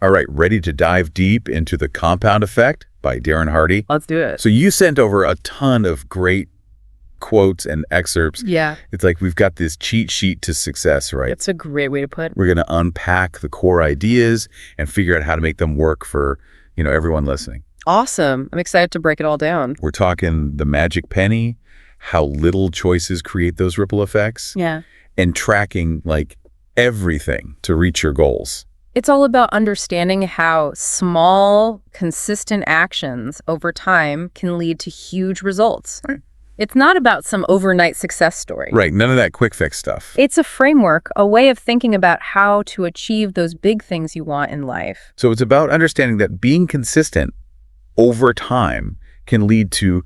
All right, ready to dive deep into The Compound Effect by Darren Hardy? Let's do it. So you sent over a ton of great quotes and excerpts. Yeah. It's like we've got this cheat sheet to success, right? It's a great way to put it. We're going to unpack the core ideas and figure out how to make them work for, everyone listening. Awesome. I'm excited to break it all down. We're talking the magic penny, how little choices create those ripple effects, Yeah. and tracking everything to reach your goals. It's all about understanding how small, consistent actions over time can lead to huge results. Right. It's not about some overnight success story. Right, none of that quick fix stuff. It's a framework, a way of thinking about how to achieve those big things you want in life. So it's about understanding that being consistent over time can lead to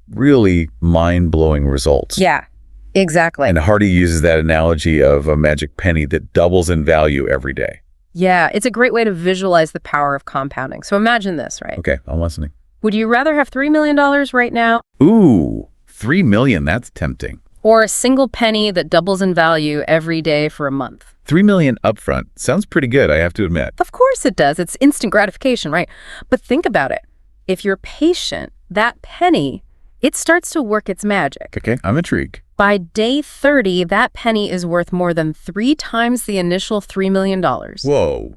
really mind-blowing results. Yeah, exactly. And Hardy uses that analogy of a magic penny that doubles in value every day. Yeah, it's a great way to visualize the power of compounding. So imagine this, right? Okay, I'm listening. Would you rather have $3 million right now Ooh, 3 million, that's tempting. or a single penny that doubles in value every day for a month? 3 million upfront sounds pretty good, I have to admit. Of course it does. It's instant gratification, right? But think about it. If you're patient, that penny, it starts to work its magic. Okay, I'm intrigued. By day 30, that penny is worth more than 3 times the initial $3 million. Whoa.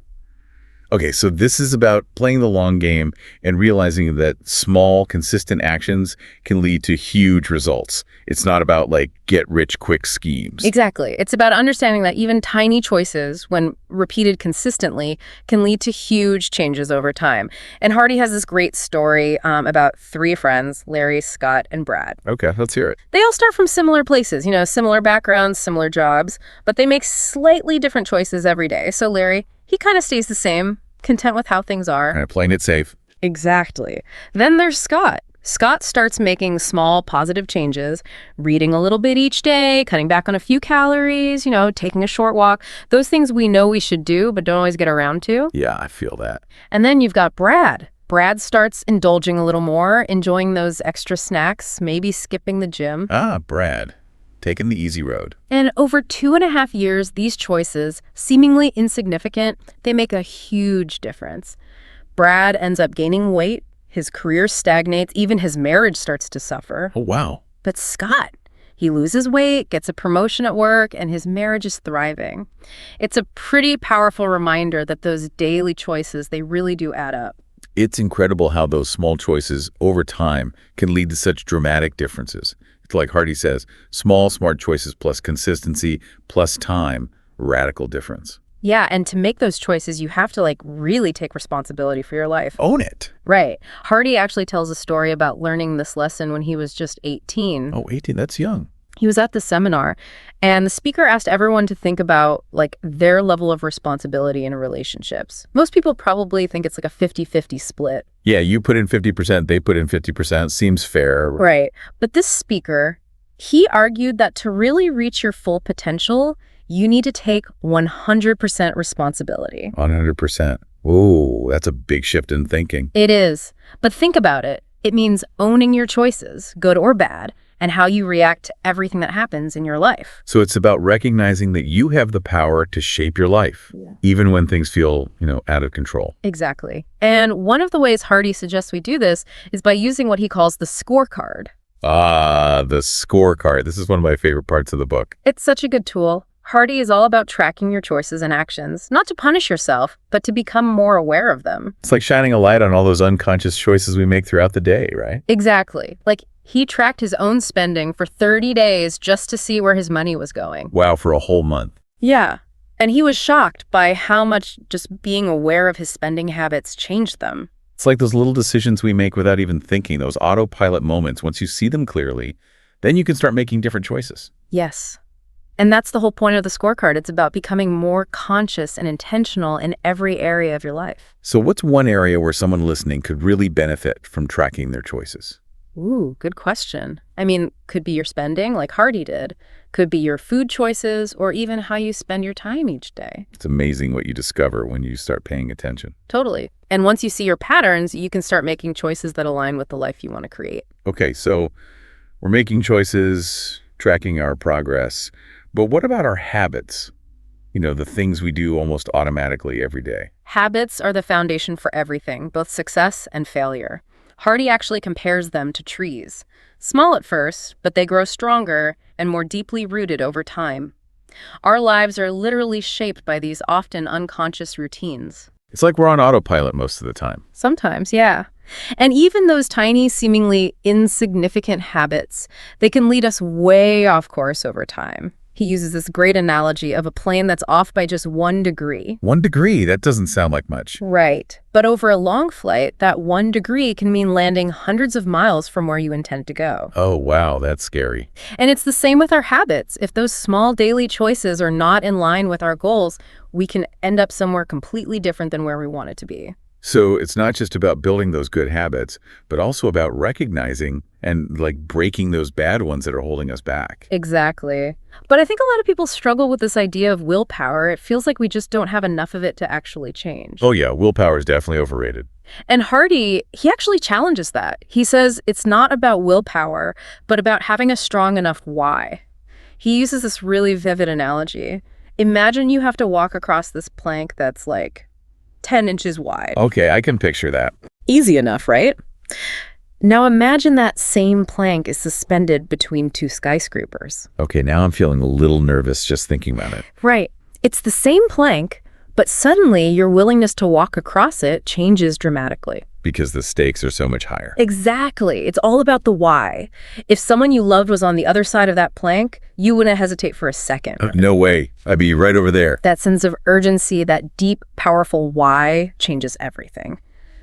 Okay, so this is about playing the long game and realizing that small, consistent actions can lead to huge results. It's not about get-rich-quick schemes. Exactly. It's about understanding that even tiny choices, when repeated consistently, can lead to huge changes over time. And Hardy has this great story about 3 friends, Larry, Scott, and Brad. Okay, let's hear it. They all start from similar places, similar backgrounds, similar jobs, but they make slightly different choices every day. So Larry, he kind of stays the same, content with how things are. All right, playing it safe. Exactly. Then there's Scott. Scott starts making small positive changes, reading a little bit each day, cutting back on a few calories, taking a short walk. Those things we know we should do, but don't always get around to. Yeah, I feel that. And then you've got Brad. Brad starts indulging a little more, enjoying those extra snacks, maybe skipping the gym. Brad. Taking the easy road. And over 2.5 years, these choices, seemingly insignificant, they make a huge difference. Brad ends up gaining weight, his career stagnates, even his marriage starts to suffer. Oh, wow. But Scott, he loses weight, gets a promotion at work, and his marriage is thriving. It's a pretty powerful reminder that those daily choices, they really do add up. It's incredible how those small choices over time can lead to such dramatic differences. It's like Hardy says, small, smart choices plus consistency plus time, radical difference. Yeah, and to make those choices, you have to really take responsibility for your life. Own it. Right. Hardy actually tells a story about learning this lesson when he was just 18. Oh, 18, that's young. He was at the seminar, and the speaker asked everyone to think about their level of responsibility in relationships. Most people probably think it's a 50-50 split. Yeah, you put in 50%, they put in 50%. Seems fair. Right. But this speaker, he argued that to really reach your full potential, you need to take 100% responsibility. 100%. Ooh, that's a big shift in thinking. It is. But think about it. It means owning your choices, good or bad, and how you react to everything that happens in your life. So it's about recognizing that you have the power to shape your life, even when things feel, out of control. Exactly. And one of the ways Hardy suggests we do this is by using what he calls the scorecard. The scorecard. This is one of my favorite parts of the book. It's such a good tool. Hardy is all about tracking your choices and actions, not to punish yourself, but to become more aware of them. It's like shining a light on all those unconscious choices we make throughout the day, right? Exactly. He tracked his own spending for 30 days just to see where his money was going. Wow, for a whole month. Yeah. And he was shocked by how much just being aware of his spending habits changed them. It's like those little decisions we make without even thinking, those autopilot moments. Once you see them clearly, then you can start making different choices. Yes. And that's the whole point of the scorecard. It's about becoming more conscious and intentional in every area of your life. So what's one area where someone listening could really benefit from tracking their choices? Ooh, good question. Could be your spending, like Hardy did. Could be your food choices, or even how you spend your time each day. It's amazing what you discover when you start paying attention. Totally. And once you see your patterns, you can start making choices that align with the life you want to create. Okay, so we're making choices, tracking our progress. But what about our habits? The things we do almost automatically every day. Habits are the foundation for everything, both success and failure. Hardy actually compares them to trees. Small at first, but they grow stronger and more deeply rooted over time. Our lives are literally shaped by these often unconscious routines. It's like we're on autopilot most of the time. Sometimes, yeah. And even those tiny, seemingly insignificant habits, they can lead us way off course over time. He uses this great analogy of a plane that's off by just 1 degree. 1 degree, that doesn't sound like much. Right. But over a long flight, that 1 degree can mean landing hundreds of miles from where you intend to go. Oh, wow, that's scary. And it's the same with our habits. If those small daily choices are not in line with our goals, we can end up somewhere completely different than where we want it to be. So it's not just about building those good habits, but also about recognizing and breaking those bad ones that are holding us back. Exactly. But I think a lot of people struggle with this idea of willpower. It feels like we just don't have enough of it to actually change. Oh yeah, willpower is definitely overrated. And Hardy, he actually challenges that. He says it's not about willpower, but about having a strong enough why. He uses this really vivid analogy. Imagine you have to walk across this plank that's 10 inches wide. Okay, I can picture that. Easy enough, right? Now imagine that same plank is suspended between 2 skyscrapers. Okay, now I'm feeling a little nervous just thinking about it. Right. It's the same plank, but suddenly your willingness to walk across it changes dramatically. Because the stakes are so much higher. Exactly. It's all about the why. If someone you loved was on the other side of that plank, you wouldn't hesitate for a second. No way. I'd be right over there. That sense of urgency, that deep, powerful why changes everything.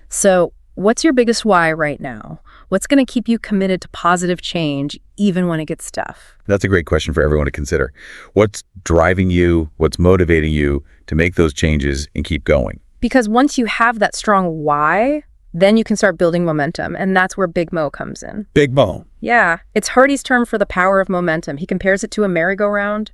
So, what's your biggest why right now? What's going to keep you committed to positive change, even when it gets tough? That's a great question for everyone to consider. What's driving you? What's motivating you to make those changes and keep going? Because once you have that strong why, then you can start building momentum, and that's where Big Mo comes in. Big Mo. Yeah, it's Hardy's term for the power of momentum. He compares it to a merry-go-round.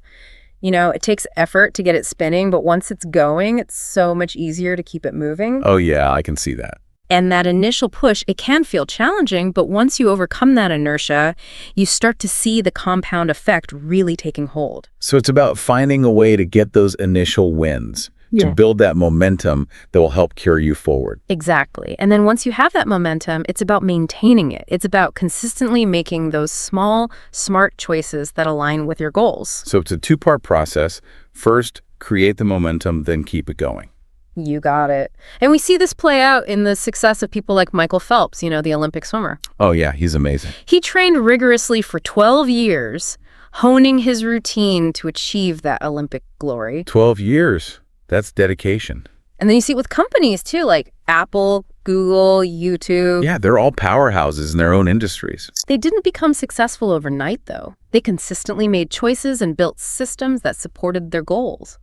It takes effort to get it spinning, but once it's going, it's so much easier to keep it moving. Oh yeah, I can see that. And that initial push, it can feel challenging, but once you overcome that inertia, you start to see the compound effect really taking hold. So it's about finding a way to get those initial wins, to build that momentum that will help carry you forward. Exactly. And then once you have that momentum, it's about maintaining it. It's about consistently making those small, smart choices that align with your goals. So it's a 2-part process. First, create the momentum, then keep it going. You got it. And we see this play out in the success of people like Michael Phelps, the Olympic swimmer. Oh yeah, he's amazing. He trained rigorously for 12 years, honing his routine to achieve that Olympic glory. 12 years. That's dedication. And then you see it with companies too, like Apple, Google, YouTube. Yeah, they're all powerhouses in their own industries. They didn't become successful overnight, though. They consistently made choices and built systems that supported their goals.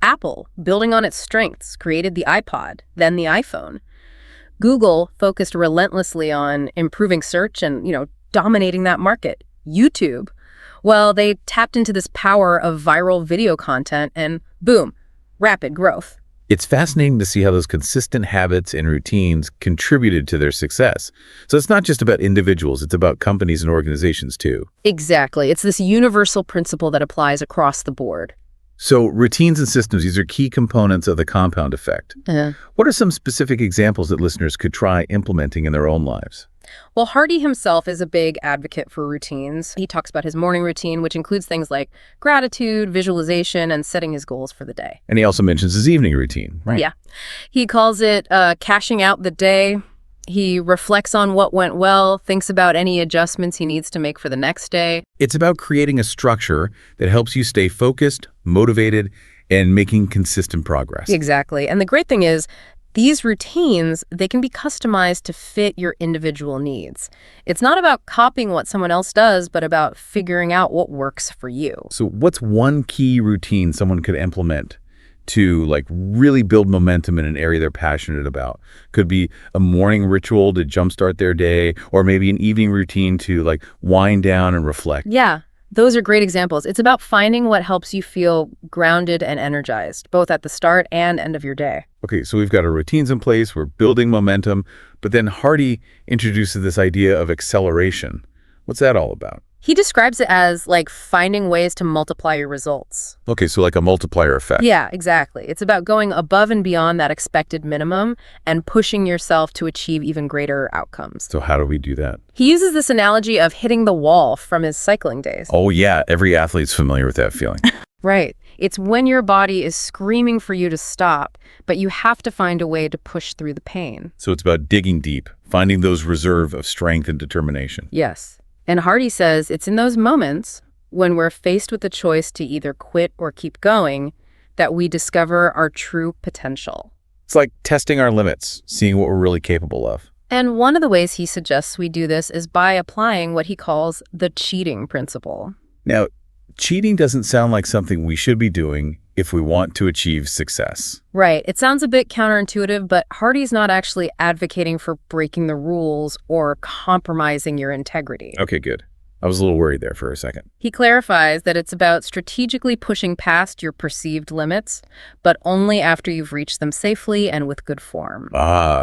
Apple, building on its strengths, created the iPod, then the iPhone. Google focused relentlessly on improving search and, dominating that market. YouTube, well, they tapped into this power of viral video content and boom, rapid growth. It's fascinating to see how those consistent habits and routines contributed to their success. So it's not just about individuals, it's about companies and organizations too. Exactly. It's this universal principle that applies across the board. So routines and systems, these are key components of the compound effect. What are some specific examples that listeners could try implementing in their own lives? Well, Hardy himself is a big advocate for routines. He talks about his morning routine, which includes things like gratitude, visualization, and setting his goals for the day. And he also mentions his evening routine, right? Yeah. He calls it cashing out the day. He reflects on what went well, thinks about any adjustments he needs to make for the next day. It's about creating a structure that helps you stay focused, motivated, and making consistent progress. Exactly. And the great thing is, these routines, they can be customized to fit your individual needs. It's not about copying what someone else does, but about figuring out what works for you. So what's one key routine someone could implement to really build momentum in an area they're passionate about? Could be a morning ritual to jumpstart their day, or maybe an evening routine to wind down and reflect. Yeah. Those are great examples. It's about finding what helps you feel grounded and energized, both at the start and end of your day. Okay, so we've got our routines in place, we're building momentum, but then Hardy introduces this idea of acceleration. What's that all about? He describes it as like finding ways to multiply your results. Okay, so like a multiplier effect. Yeah, exactly. It's about going above and beyond that expected minimum and pushing yourself to achieve even greater outcomes. So how do we do that? He uses this analogy of hitting the wall from his cycling days. Oh yeah, every athlete's familiar with that feeling. Right. It's when your body is screaming for you to stop, but you have to find a way to push through the pain. So it's about digging deep, finding those reserve of strength and determination. Yes. And Hardy says it's in those moments when we're faced with the choice to either quit or keep going that we discover our true potential. It's like testing our limits, seeing what we're really capable of. And one of the ways he suggests we do this is by applying what he calls the cheating principle. Now, cheating doesn't sound like something we should be doing if we want to achieve success. Right. It sounds a bit counterintuitive, but Hardy's not actually advocating for breaking the rules or compromising your integrity. Okay, good. I was a little worried there for a second. He clarifies that it's about strategically pushing past your perceived limits, but only after you've reached them safely and with good form.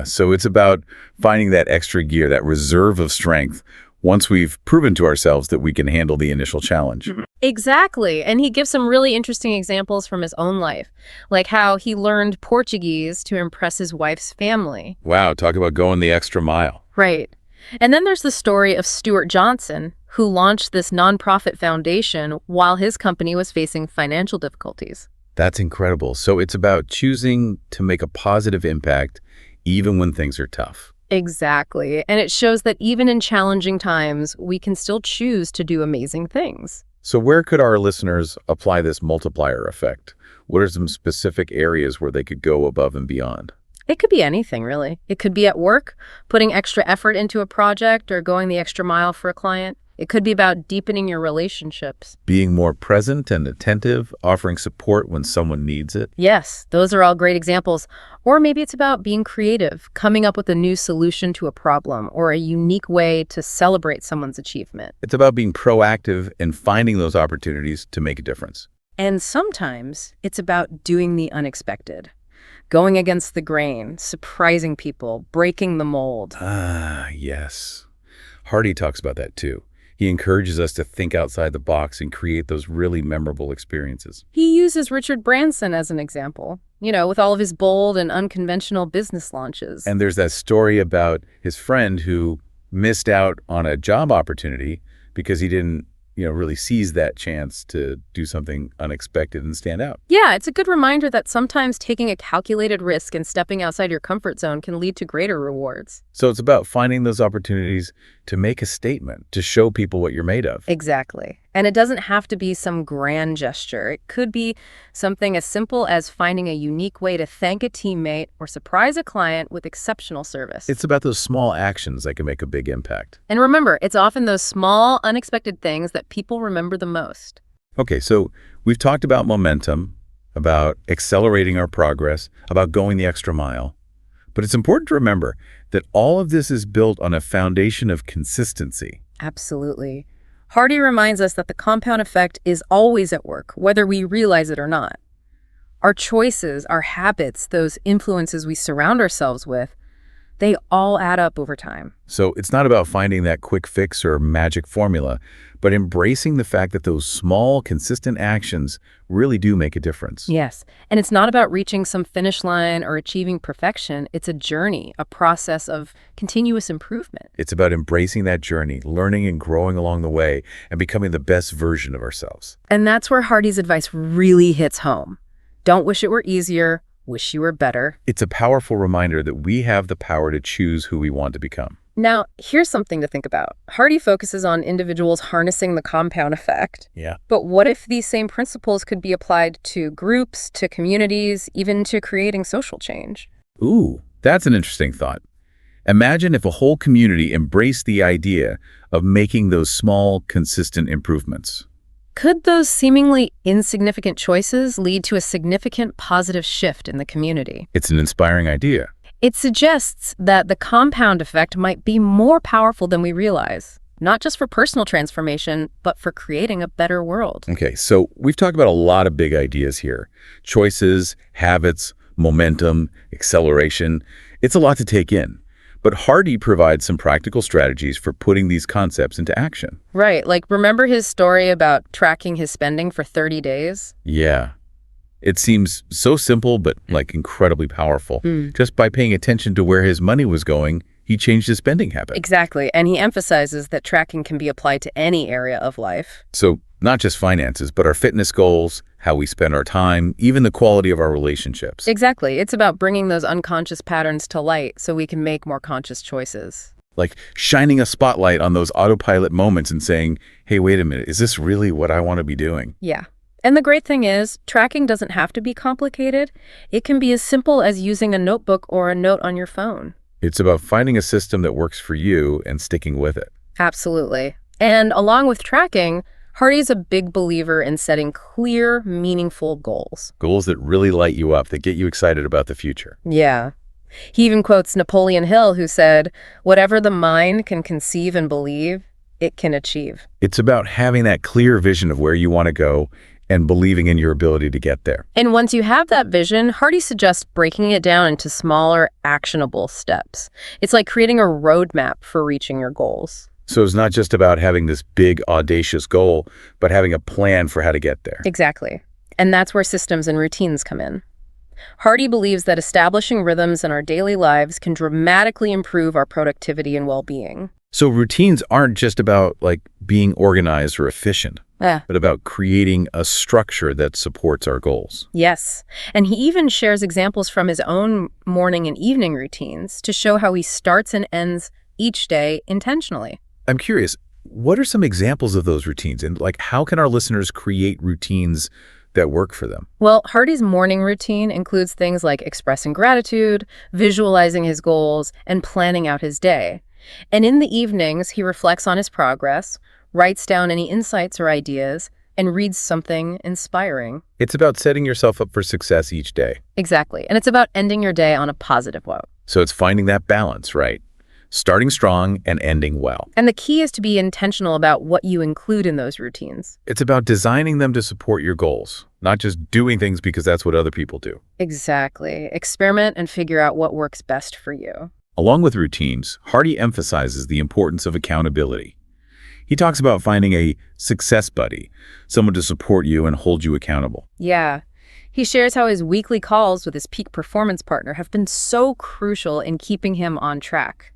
So it's about finding that extra gear, that reserve of strength, once we've proven to ourselves that we can handle the initial challenge. Exactly. And he gives some really interesting examples from his own life, like how he learned Portuguese to impress his wife's family. Wow, talk about going the extra mile. Right. And then there's the story of Stuart Johnson, who launched this nonprofit foundation while his company was facing financial difficulties. That's incredible. So it's about choosing to make a positive impact even when things are tough. Exactly. And it shows that even in challenging times, we can still choose to do amazing things. So where could our listeners apply this multiplier effect? What are some specific areas where they could go above and beyond? It could be anything, really. It could be at work, putting extra effort into a project or going the extra mile for a client. It could be about deepening your relationships. Being more present and attentive, offering support when someone needs it. Yes, those are all great examples. Or maybe it's about being creative, coming up with a new solution to a problem or a unique way to celebrate someone's achievement. It's about being proactive and finding those opportunities to make a difference. And sometimes it's about doing the unexpected, going against the grain, surprising people, breaking the mold. Yes. Hardy talks about that too. He encourages us to think outside the box and create those really memorable experiences. He uses Richard Branson as an example, with all of his bold and unconventional business launches. And there's that story about his friend who missed out on a job opportunity because he didn't, really seize that chance to do something unexpected and stand out. Yeah, it's a good reminder that sometimes taking a calculated risk and stepping outside your comfort zone can lead to greater rewards. So it's about finding those opportunities to make a statement, to show people what you're made of. Exactly. And it doesn't have to be some grand gesture. It could be something as simple as finding a unique way to thank a teammate or surprise a client with exceptional service. It's about those small actions that can make a big impact. And remember, it's often those small, unexpected things that people remember the most. Okay, so we've talked about momentum, about accelerating our progress, about going the extra mile. But it's important to remember that all of this is built on a foundation of consistency. Absolutely. Hardy reminds us that the compound effect is always at work, whether we realize it or not. Our choices, our habits, those influences we surround ourselves with, they all add up over time. So it's not about finding that quick fix or magic formula, but embracing the fact that those small, consistent actions really do make a difference. Yes, and it's not about reaching some finish line or achieving perfection. It's a journey, a process of continuous improvement. It's about embracing that journey, learning and growing along the way, and becoming the best version of ourselves. And that's where Hardy's advice really hits home. Don't wish it were easier, wish you were better. It's a powerful reminder that we have the power to choose who we want to become. Now, here's something to think about. Hardy focuses on individuals harnessing the compound effect. Yeah. But what if these same principles could be applied to groups, to communities, even to creating social change? Ooh, that's an interesting thought. Imagine if a whole community embraced the idea of making those small, consistent improvements. Could those seemingly insignificant choices lead to a significant positive shift in the community? It's an inspiring idea. It suggests that the compound effect might be more powerful than we realize, not just for personal transformation, but for creating a better world. Okay, so we've talked about a lot of big ideas here. Choices, habits, momentum, acceleration. It's a lot to take in. But Hardy provides some practical strategies for putting these concepts into action. Right, like remember his story about tracking his spending for 30 days? Yeah. It seems so simple, but like incredibly powerful. Just by paying attention to where his money was going, he changed his spending habit. Exactly, and he emphasizes that tracking can be applied to any area of life. So not just finances, but our fitness goals, how we spend our time, even the quality of our relationships. Exactly, it's about bringing those unconscious patterns to light so we can make more conscious choices. Like shining a spotlight on those autopilot moments and saying, hey, wait a minute, is this really what I want to be doing? Yeah. And the great thing is, tracking doesn't have to be complicated. It can be as simple as using a notebook or a note on your phone. It's about finding a system that works for you and sticking with it. Absolutely. And along with tracking, Hardy's a big believer in setting clear, meaningful goals. Goals that really light you up, that get you excited about the future. Yeah. He even quotes Napoleon Hill, who said, "Whatever the mind can conceive and believe, it can achieve." It's about having that clear vision of where you want to go and believing in your ability to get there. And once you have that vision, Hardy suggests breaking it down into smaller, actionable steps. It's like creating a roadmap for reaching your goals. So it's not just about having this big, audacious goal, but having a plan for how to get there. Exactly. And that's where systems and routines come in. Hardy believes that establishing rhythms in our daily lives can dramatically improve our productivity and well-being. So routines aren't just about like being organized or efficient, but about creating a structure that supports our goals. Yes. And he even shares examples from his own morning and evening routines to show how he starts and ends each day intentionally. I'm curious, what are some examples of those routines? And like, how can our listeners create routines that work for them? Well, Hardy's morning routine includes things like expressing gratitude, visualizing his goals, and planning out his day. And in the evenings, he reflects on his progress, writes down any insights or ideas, and reads something inspiring. It's about setting yourself up for success each day. Exactly. And it's about ending your day on a positive note. So it's finding that balance, right? Starting strong and ending well. And the key is to be intentional about what you include in those routines. It's about designing them to support your goals, not just doing things because that's what other people do. Exactly. Experiment and figure out what works best for you. Along with routines, Hardy emphasizes the importance of accountability. He talks about finding a success buddy, someone to support you and hold you accountable. Yeah. He shares how his weekly calls with his peak performance partner have been so crucial in keeping him on track.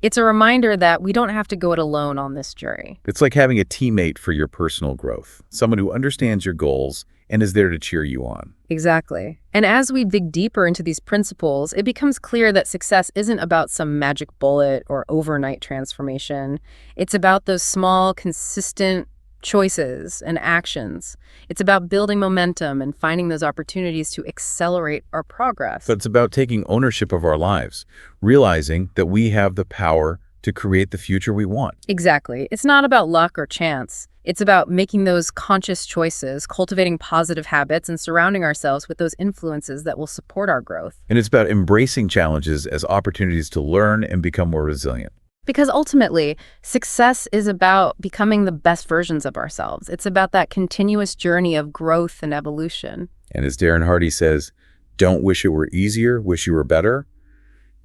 It's a reminder that we don't have to go it alone on this journey. It's like having a teammate for your personal growth, someone who understands your goals and is there to cheer you on. Exactly. And as we dig deeper into these principles, it becomes clear that success isn't about some magic bullet or overnight transformation. It's about those small, consistent choices and actions. It's about building momentum and finding those opportunities to accelerate our progress. But it's about taking ownership of our lives, realizing that we have the power to create the future we want. Exactly. It's not about luck or chance. It's about making those conscious choices, cultivating positive habits, and surrounding ourselves with those influences that will support our growth. And it's about embracing challenges as opportunities to learn and become more resilient. Because ultimately, success is about becoming the best versions of ourselves. It's about that continuous journey of growth and evolution. And as Darren Hardy says, don't wish it were easier, wish you were better.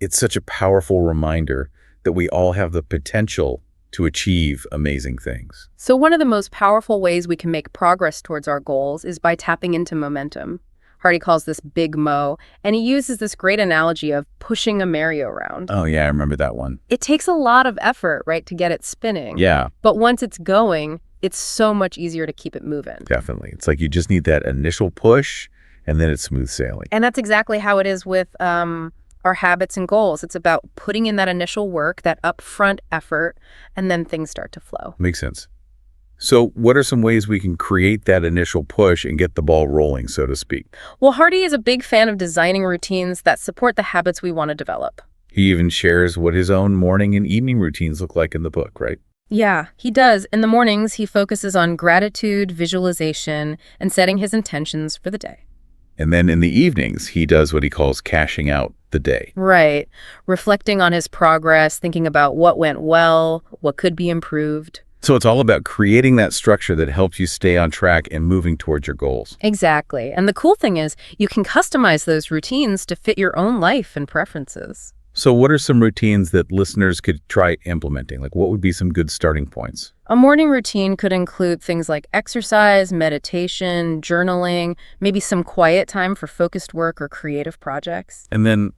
It's such a powerful reminder that we all have the potential to achieve amazing things. So one of the most powerful ways we can make progress towards our goals is by tapping into momentum. Hardy calls this Big Mo, and he uses this great analogy of pushing a merry-go-round. Oh, yeah, I remember that one. It takes a lot of effort, right, to get it spinning. Yeah. But once it's going, it's so much easier to keep it moving. Definitely. It's like you just need that initial push, and then it's smooth sailing. And that's exactly how it is with our habits and goals. It's about putting in that initial work, that upfront effort, and then things start to flow. Makes sense. So what are some ways we can create that initial push and get the ball rolling, so to speak? Well, Hardy is a big fan of designing routines that support the habits we want to develop. He even shares what his own morning and evening routines look like in the book, right? Yeah, he does. In the mornings, he focuses on gratitude, visualization, and setting his intentions for the day. And then in the evenings, he does what he calls cashing out the day. Right. Reflecting on his progress, thinking about what went well, what could be improved. So it's all about creating that structure that helps you stay on track and moving towards your goals. Exactly. And the cool thing is you can customize those routines to fit your own life and preferences. So what are some routines that listeners could try implementing? Like what would be some good starting points? A morning routine could include things like exercise, meditation, journaling, maybe some quiet time for focused work or creative projects. And then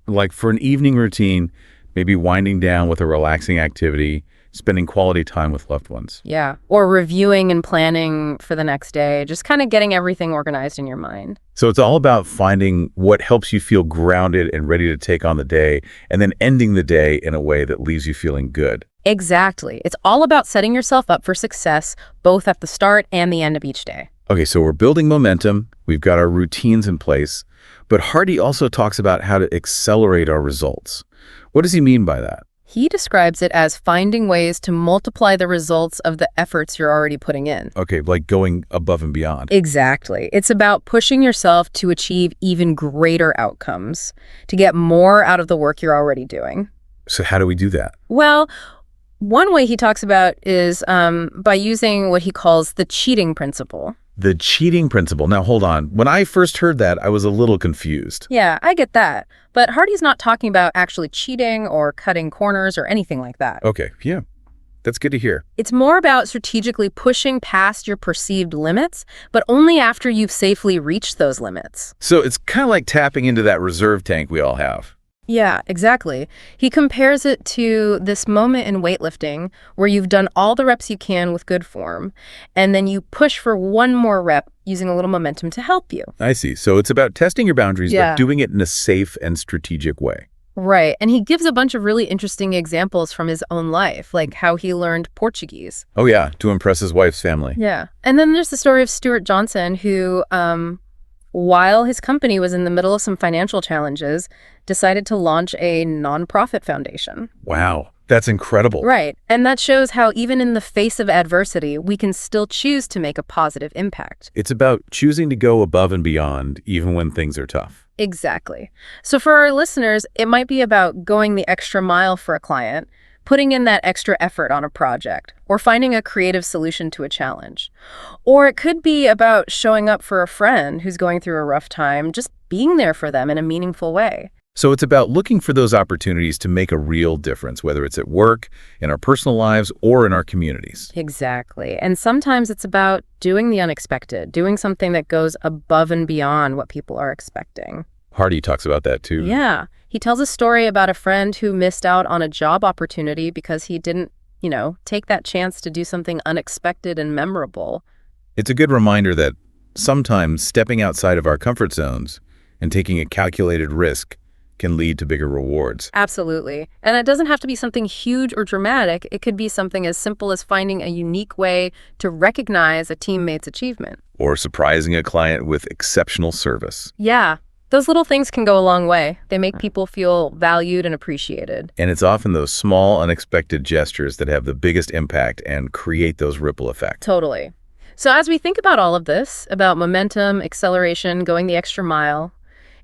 like for an evening routine, maybe winding down with a relaxing activity, spending quality time with loved ones. Yeah. Or reviewing and planning for the next day, just kind of getting everything organized in your mind. So it's all about finding what helps you feel grounded and ready to take on the day, and then ending the day in a way that leaves you feeling good. Exactly. It's all about setting yourself up for success, both at the start and the end of each day. Okay, so we're building momentum, we've got our routines in place, but Hardy also talks about how to accelerate our results. What does he mean by that? He describes it as finding ways to multiply the results of the efforts you're already putting in. Okay, like going above and beyond. Exactly. It's about pushing yourself to achieve even greater outcomes, to get more out of the work you're already doing. So how do we do that? Well, one way he talks about is by using what he calls the cheating principle. The cheating principle. Now, hold on. When I first heard that, I was a little confused. Yeah, I get that. But Hardy's not talking about actually cheating or cutting corners or anything like that. Okay, yeah. That's good to hear. It's more about strategically pushing past your perceived limits, but only after you've safely reached those limits. So it's kind of like tapping into that reserve tank we all have. Yeah, exactly. He compares it to this moment in weightlifting where you've done all the reps you can with good form, and then you push for one more rep using a little momentum to help you. I see. So it's about testing your boundaries, Yeah. but doing it in a safe and strategic way. Right. And he gives a bunch of really interesting examples from his own life, like how he learned Portuguese. Oh, yeah, to impress his wife's family. Yeah. And then there's the story of Stuart Johnson, who, while his company was in the middle of some financial challenges, decided to launch a nonprofit foundation. Wow, that's incredible. Right. And that shows how even in the face of adversity, we can still choose to make a positive impact. It's about choosing to go above and beyond, even when things are tough. Exactly. So for our listeners, it might be about going the extra mile for a client, putting in that extra effort on a project, or finding a creative solution to a challenge. Or it could be about showing up for a friend who's going through a rough time, just being there for them in a meaningful way. So it's about looking for those opportunities to make a real difference, whether it's at work, in our personal lives, or in our communities. Exactly. And sometimes it's about doing the unexpected, doing something that goes above and beyond what people are expecting. Hardy talks about that too. Yeah. He tells a story about a friend who missed out on a job opportunity because he didn't, take that chance to do something unexpected and memorable. It's a good reminder that sometimes stepping outside of our comfort zones and taking a calculated risk can lead to bigger rewards. Absolutely. And it doesn't have to be something huge or dramatic. It could be something as simple as finding a unique way to recognize a teammate's achievement. Or surprising a client with exceptional service. Yeah. Those little things can go a long way. They make people feel valued and appreciated. And it's often those small, unexpected gestures that have the biggest impact and create those ripple effects. Totally. So as we think about all of this, about momentum, acceleration, going the extra mile,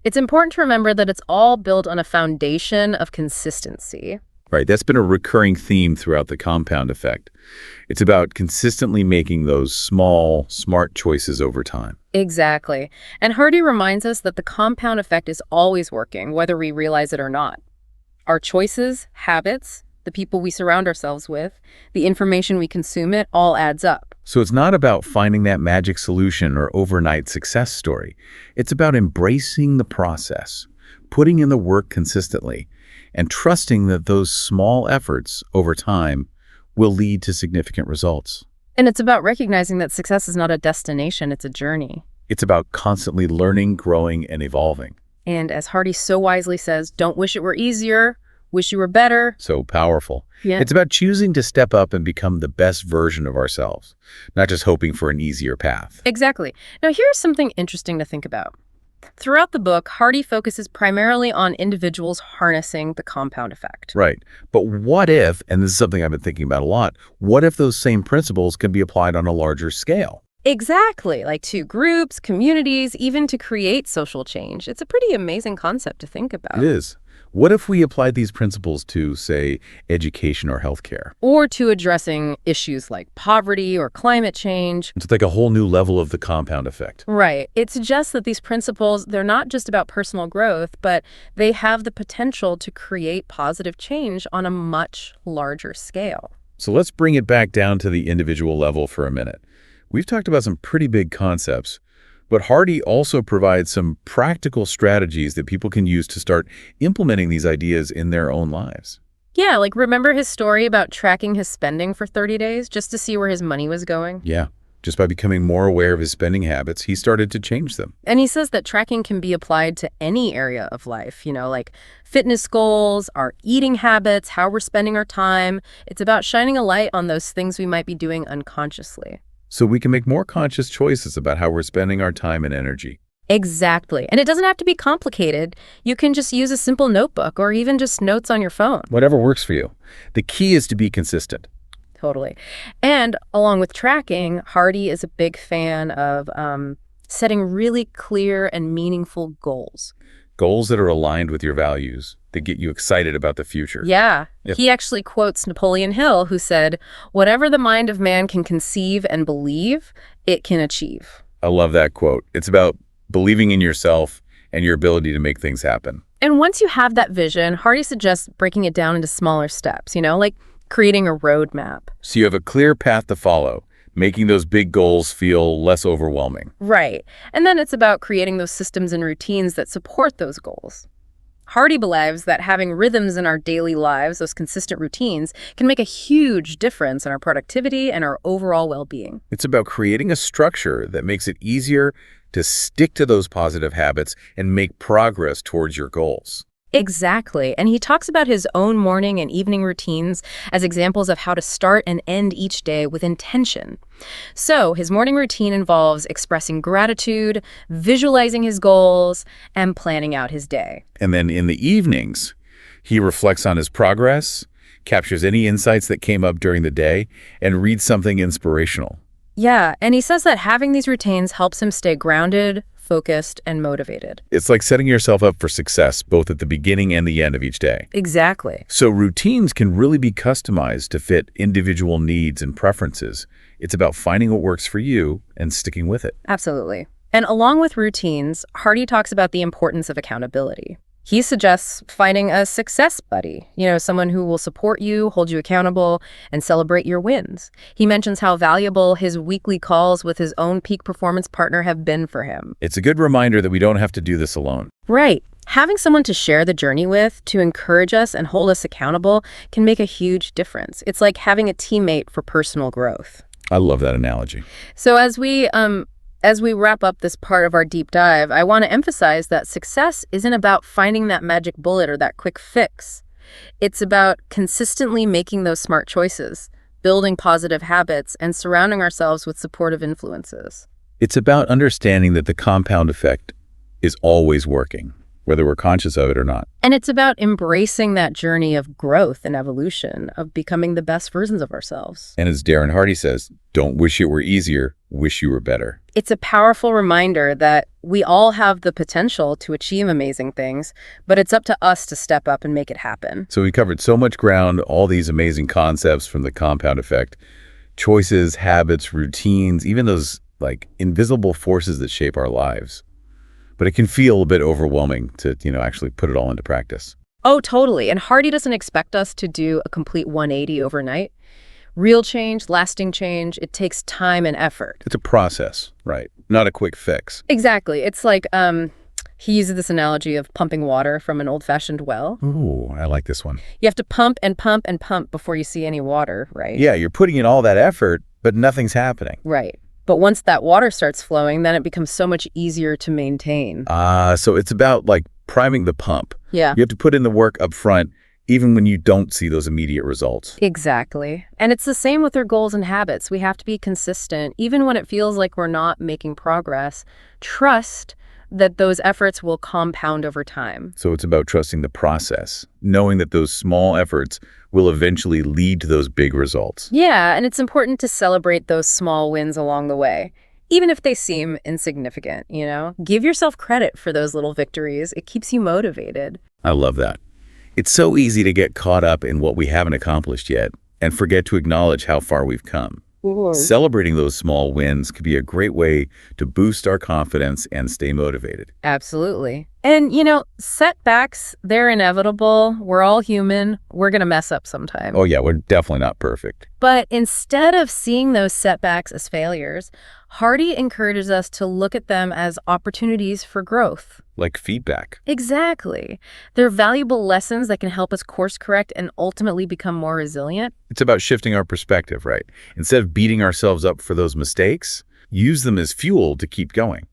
it's important to remember that it's all built on a foundation of consistency. Right, that's been a recurring theme throughout the compound effect. It's about consistently making those small, smart choices over time. Exactly. And Hardy reminds us that the compound effect is always working, whether we realize it or not. Our choices, habits, the people we surround ourselves with, the information we consume, it all adds up. So it's not about finding that magic solution or overnight success story. It's about embracing the process, putting in the work consistently, and trusting that those small efforts over time will lead to significant results. And it's about recognizing that success is not a destination, it's a journey. It's about constantly learning, growing, and evolving. And as Hardy so wisely says, don't wish it were easier, wish you were better. So powerful. Yeah. It's about choosing to step up and become the best version of ourselves, not just hoping for an easier path. Exactly. Now here's something interesting to think about. Throughout the book, Hardy focuses primarily on individuals harnessing the compound effect. Right. But what if, and this is something I've been thinking about a lot, what if those same principles can be applied on a larger scale? Exactly, like to groups, communities, even to create social change. It's a pretty amazing concept to think about. It is. What if we applied these principles to, say, education or healthcare? Or to addressing issues like poverty or climate change. It's like a whole new level of the compound effect. Right. It suggests that these principles, they're not just about personal growth, but they have the potential to create positive change on a much larger scale. So let's bring it back down to the individual level for a minute. We've talked about some pretty big concepts, but Hardy also provides some practical strategies that people can use to start implementing these ideas in their own lives. Yeah, like remember his story about tracking his spending for 30 days just to see where his money was going? Yeah, just by becoming more aware of his spending habits, he started to change them. And he says that tracking can be applied to any area of life, like fitness goals, our eating habits, how we're spending our time. It's about shining a light on those things we might be doing unconsciously. So we can make more conscious choices about how we're spending our time and energy. Exactly. And it doesn't have to be complicated. You can just use a simple notebook or even just notes on your phone. Whatever works for you. The key is to be consistent. Totally. And along with tracking, Hardy is a big fan of setting really clear and meaningful goals. Goals that are aligned with your values, that get you excited about the future. Yeah. Yep. He actually quotes Napoleon Hill, who said, "Whatever the mind of man can conceive and believe, it can achieve." I love that quote. It's about believing in yourself and your ability to make things happen. And once you have that vision, Hardy suggests breaking it down into smaller steps, like creating a roadmap. So you have a clear path to follow, making those big goals feel less overwhelming. Right. And then it's about creating those systems and routines that support those goals. Hardy believes that having rhythms in our daily lives, those consistent routines, can make a huge difference in our productivity and our overall well-being. It's about creating a structure that makes it easier to stick to those positive habits and make progress towards your goals. Exactly. And he talks about his own morning and evening routines as examples of how to start and end each day with intention. So his morning routine involves expressing gratitude, visualizing his goals, and planning out his day. And then in the evenings, he reflects on his progress, captures any insights that came up during the day, and reads something inspirational. Yeah, and he says that having these routines helps him stay grounded, focused, and motivated. It's like setting yourself up for success, both at the beginning and the end of each day. Exactly. So routines can really be customized to fit individual needs and preferences. It's about finding what works for you and sticking with it. Absolutely. And along with routines, Hardy talks about the importance of accountability. He suggests finding a success buddy, someone who will support you, hold you accountable, and celebrate your wins. He mentions how valuable his weekly calls with his own peak performance partner have been for him. It's a good reminder that we don't have to do this alone. Right. Having someone to share the journey with, to encourage us and hold us accountable, can make a huge difference. It's like having a teammate for personal growth. I love that analogy. So as we wrap up this part of our deep dive, I want to emphasize that success isn't about finding that magic bullet or that quick fix. It's about consistently making those smart choices, building positive habits, and surrounding ourselves with supportive influences. It's about understanding that the compound effect is always working, whether we're conscious of it or not. And it's about embracing that journey of growth and evolution, of becoming the best versions of ourselves. And as Darren Hardy says, don't wish it were easier, wish you were better. It's a powerful reminder that we all have the potential to achieve amazing things, but it's up to us to step up and make it happen. So we covered so much ground, all these amazing concepts from the compound effect, choices, habits, routines, even those invisible forces that shape our lives. But it can feel a bit overwhelming to, actually put it all into practice. Oh, totally. And Hardy doesn't expect us to do a complete 180 overnight. Real change, lasting change, it takes time and effort. It's a process, right? Not a quick fix. Exactly. It's like he uses this analogy of pumping water from an old-fashioned well. Ooh, I like this one. You have to pump and pump and pump before you see any water, right? Yeah, you're putting in all that effort, but nothing's happening. Right. But once that water starts flowing, then it becomes so much easier to maintain. So it's about priming the pump. Yeah. You have to put in the work up front, even when you don't see those immediate results. Exactly. And it's the same with our goals and habits. We have to be consistent, even when it feels like we're not making progress. Trust that those efforts will compound over time. So it's about trusting the process, knowing that those small efforts will eventually lead to those big results. Yeah, and it's important to celebrate those small wins along the way, even if they seem insignificant, Give yourself credit for those little victories. It keeps you motivated. I love that. It's so easy to get caught up in what we haven't accomplished yet and forget to acknowledge how far we've come. Celebrating those small wins could be a great way to boost our confidence and stay motivated. Absolutely. And, setbacks, they're inevitable. We're all human. We're going to mess up sometime. Oh yeah, we're definitely not perfect. But instead of seeing those setbacks as failures, Hardy encourages us to look at them as opportunities for growth. Like feedback. Exactly. They're valuable lessons that can help us course correct and ultimately become more resilient. It's about shifting our perspective, right? Instead of beating ourselves up for those mistakes, use them as fuel to keep going.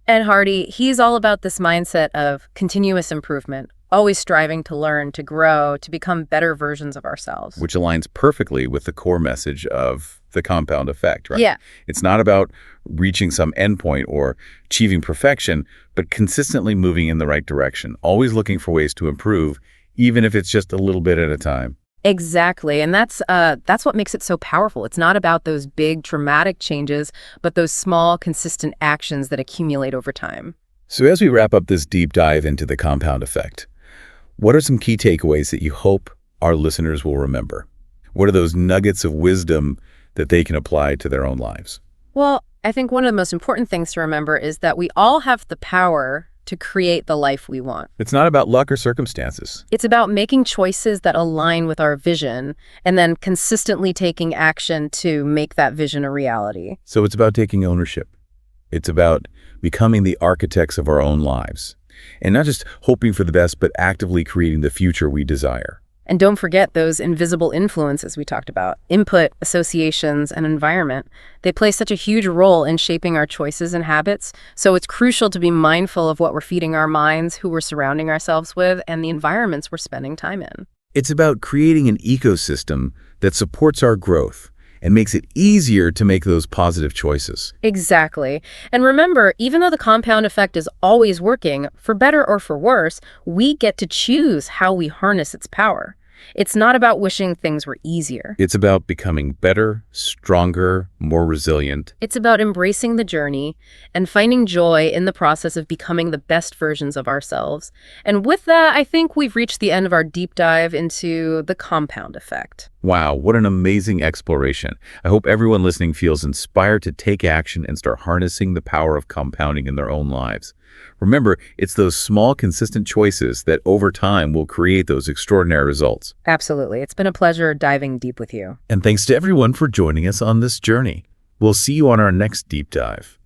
And Hardy, he's all about this mindset of continuous improvement, always striving to learn, to grow, to become better versions of ourselves. Which aligns perfectly with the core message of the compound effect, right? Yeah. It's not about reaching some endpoint or achieving perfection, but consistently moving in the right direction, always looking for ways to improve, even if it's just a little bit at a time. Exactly. And that's what makes it so powerful. It's not about those big dramatic changes, but those small, consistent actions that accumulate over time. So as we wrap up this deep dive into the compound effect, what are some key takeaways that you hope our listeners will remember? What are those nuggets of wisdom that they can apply to their own lives? Well, I think one of the most important things to remember is that we all have the power to create the life we want. It's not about luck or circumstances. It's about making choices that align with our vision and then consistently taking action to make that vision a reality. So it's about taking ownership. It's about becoming the architects of our own lives. And not just hoping for the best, but actively creating the future we desire. And don't forget those invisible influences we talked about. Input, associations, and environment. They play such a huge role in shaping our choices and habits. So it's crucial to be mindful of what we're feeding our minds, who we're surrounding ourselves with, and the environments we're spending time in. It's about creating an ecosystem that supports our growth and makes it easier to make those positive choices. Exactly. And remember, even though the compound effect is always working, for better or for worse, we get to choose how we harness its power. It's not about wishing things were easier. It's about becoming better, stronger, more resilient. It's about embracing the journey and finding joy in the process of becoming the best versions of ourselves. And with that, I think we've reached the end of our deep dive into the compound effect. Wow, what an amazing exploration. I hope everyone listening feels inspired to take action and start harnessing the power of compounding in their own lives. Remember, it's those small, consistent choices that over time will create those extraordinary results. Absolutely. It's been a pleasure diving deep with you. And thanks to everyone for joining us on this journey. We'll see you on our next deep dive.